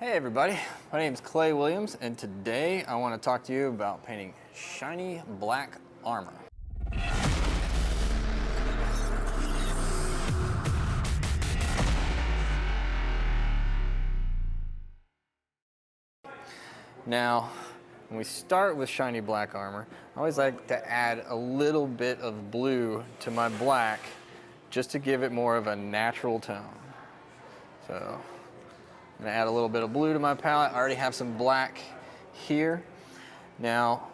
Hey everybody, my name is Clay Williams and today I want to talk to you about painting shiny black armor. Now, when we start with shiny black armor, I always like to add a little bit of blue to my black just to give it more of a natural tone. So, I'm going to add a little bit of blue to my palette. I already have some black here. Now,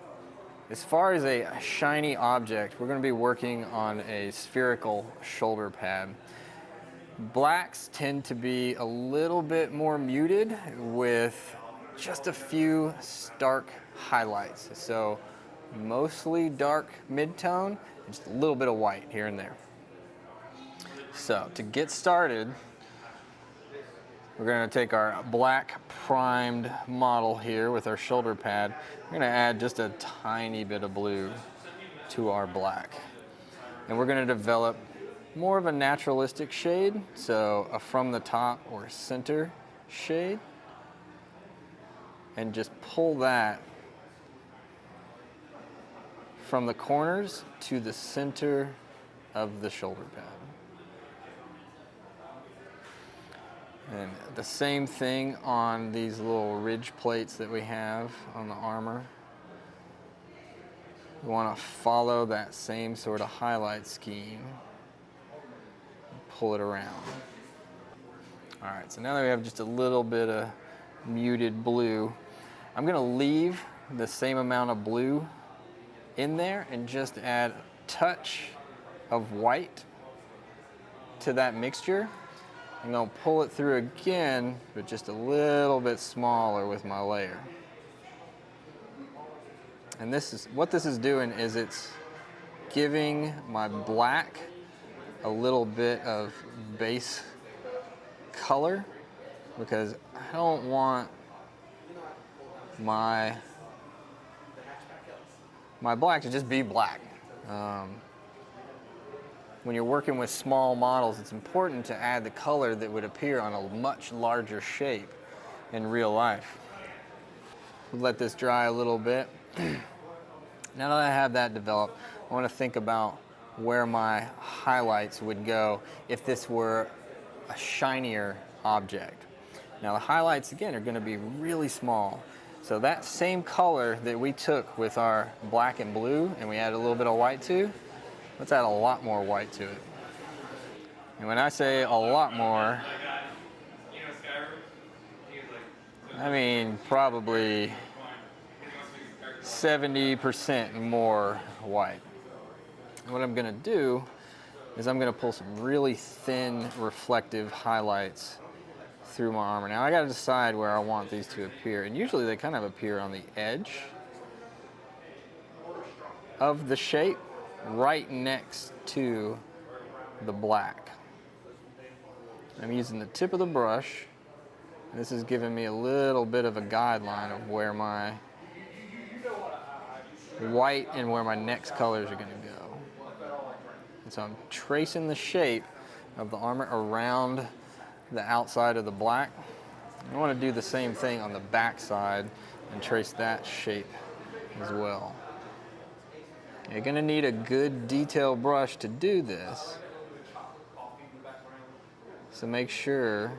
as far as a shiny object, we're going to be working on a spherical shoulder pad. Blacks tend to be a little bit more muted with just a few stark highlights. So mostly dark mid-tone, and just a little bit of white here and there. So to get started, we're going to take our black primed model here with our shoulder pad. We're going to add just a tiny bit of blue to our black. And we're going to develop more of a naturalistic shade, so a from the top or center shade. And just pull that from the corners to the center of the shoulder pad. And the same thing on these little ridge plates that we have on the armor. We want to follow that same sort of highlight scheme. Pull it around. All right, so now that we have just a little bit of muted blue, I'm going to leave the same amount of blue in there and just add a touch of white to that mixture. I'm going to pull it through again, but just a little bit smaller with my layer. And what this is doing is it's giving my black a little bit of base color, because I don't want my black to just be black. When you're working with small models, it's important to add the color that would appear on a much larger shape in real life. Let this dry a little bit. Now that I have that developed, I want to think about where my highlights would go if this were a shinier object. Now the highlights, again, are going to be really small. So that same color that we took with our black and blue and we added a little bit of white to, let's add a lot more white to it. And when I say a lot more, I mean probably 70% more white. And what I'm going to do is I'm going to pull some really thin reflective highlights through my armor. Now I got to decide where I want these to appear, and usually they kind of appear on the edge of the shape, right next to the black. I'm using the tip of the brush. This is giving me a little bit of a guideline of where my white and where my next colors are going to go. And so I'm tracing the shape of the armor around the outside of the black. I want to do the same thing on the back side and trace that shape as well. You're going to need a good detail brush to do this. So make sure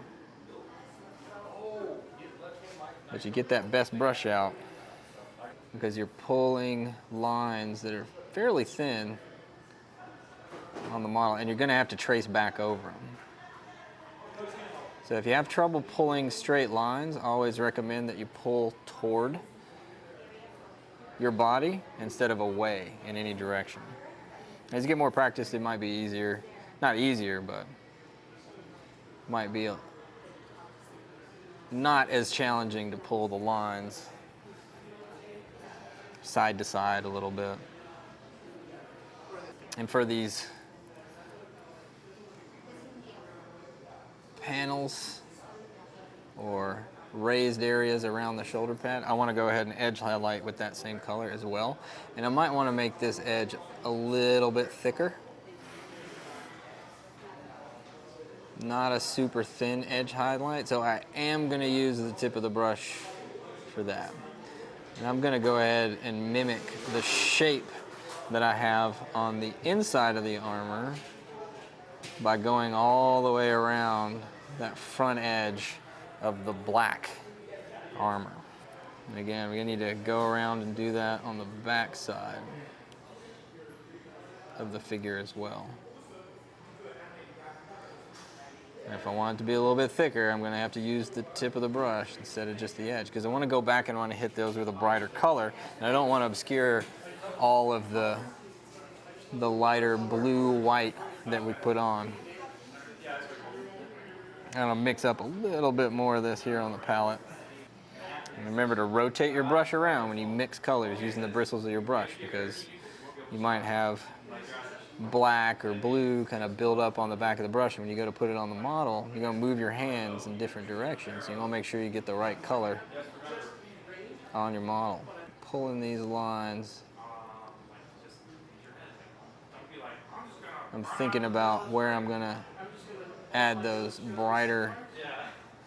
that you get that best brush out, because you're pulling lines that are fairly thin on the model, and you're going to have to trace back over them. So if you have trouble pulling straight lines, I always recommend that you pull toward your body instead of away in any direction. As you get more practice, it might be easier. Not easier, but might be not as challenging to pull the lines side to side a little bit. And for these panels or raised areas around the shoulder pad, I want to go ahead and edge highlight with that same color as well. And I might want to make this edge a little bit thicker. not a super thin edge highlight, so I am going to use the tip of the brush for that. And I'm going to go ahead and mimic the shape that I have on the inside of the armor by going all the way around that front edge of the black armor. And again, we're going to need to go around and do that on the back side of the figure as well. And if I want it to be a little bit thicker, I'm going to have to use the tip of the brush instead of just the edge, because I want to go back and want to hit those with a brighter color, and I don't want to obscure all of the lighter blue-white that we put on. I'm going to mix up a little bit more of this here on the palette. And remember to rotate your brush around when you mix colors using the bristles of your brush, because you might have black or blue kind of build up on the back of the brush, and when you go to put it on the model, you're going to move your hands in different directions. So you want to make sure you get the right color on your model. Pulling these lines, I'm thinking about where I'm going to add those brighter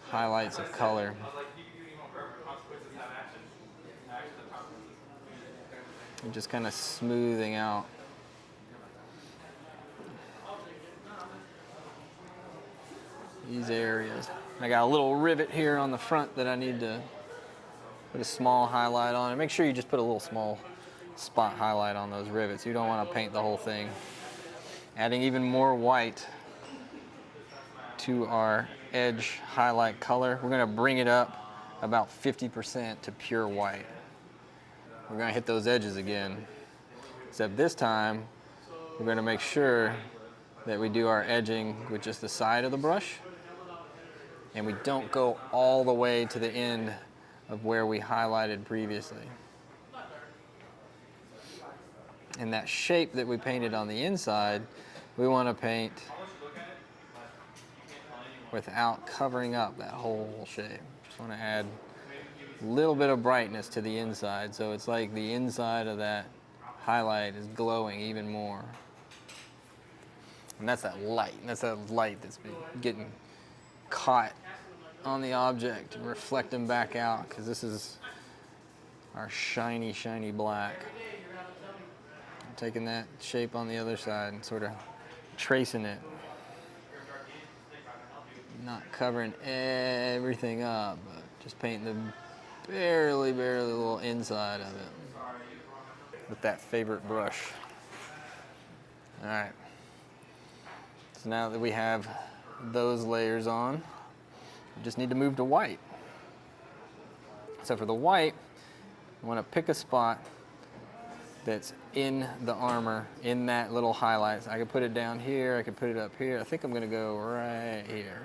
highlights of color. And just kind of smoothing out these areas. I got a little rivet here on the front that I need to put a small highlight on. And make sure you just put a little small spot highlight on those rivets. You don't want to paint the whole thing. Adding even more white to our edge highlight color. We're going to bring it up about 50% to pure white. We're going to hit those edges again, except this time we're going to make sure that we do our edging with just the side of the brush, and we don't go all the way to the end of where we highlighted previously. And that shape that we painted on the inside, we want to paint without covering up that whole shape. Just want to add a little bit of brightness to the inside, so it's like the inside of that highlight is glowing even more. And that's that light. And that's that light that's been getting caught on the object and reflecting back out, because this is our shiny, shiny black. I'm taking that shape on the other side and sort of tracing it. Not covering everything up, but just painting the barely little inside of it with that favorite brush. All right. So now that we have those layers on, we just need to move to white. So for the white, I want to pick a spot that's in the armor, in that little highlight. So I could put it down here, I could put it up here. I think I'm going to go right here.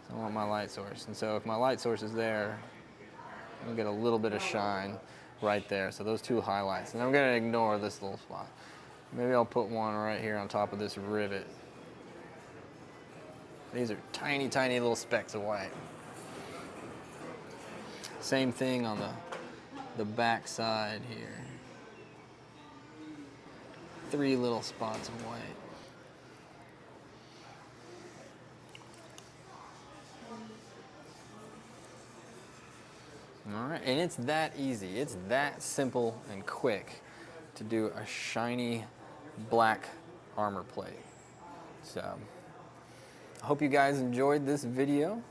So I want my light source. And so if my light source is there, I'm going to get a little bit of shine right there. So those two highlights. And I'm going to ignore this little spot. Maybe I'll put one right here on top of this rivet. These are tiny, tiny little specks of white. Same thing on the back side here. 3 little spots of white. All right, and it's that easy. It's that simple and quick to do a shiny black armor plate. So I hope you guys enjoyed this video,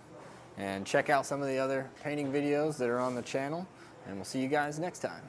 and check out some of the other painting videos that are on the channel, and we'll see you guys next time.